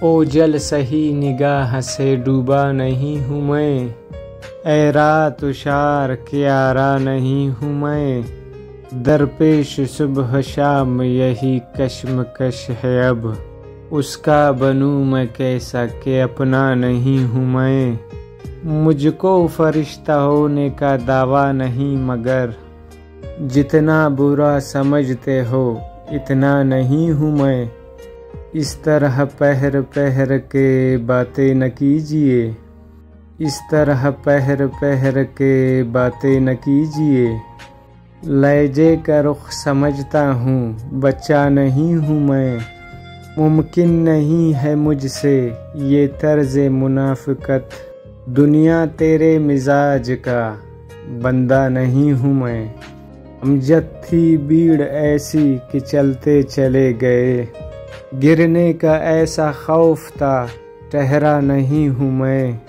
ओझल सही निगाह से डूबा नहीं हूँ मैं, ऐ रात तुषार क्यारा नहीं हूँ मैं। दरपेश सुबह शाम यही कश्मकश है अब, उसका बनूं मैं कैसा कि अपना नहीं हूँ मैं। मुझको फरिश्ता होने का दावा नहीं, मगर जितना बुरा समझते हो इतना नहीं हूँ मैं। इस तरह पहर पहर के बातें न कीजिए, इस तरह पहर पहर के बातें न कीजिए। लहजे का रुख समझता हूँ बच्चा नहीं हूँ मैं। मुमकिन नहीं है मुझसे ये तर्ज मुनाफिकत, दुनिया तेरे मिजाज का बंदा नहीं हूँ मैं। अमजद थी भीड़ ऐसी कि चलते चले गए, गिरने का ऐसा खौफ था ठहरा नहीं हूँ मैं।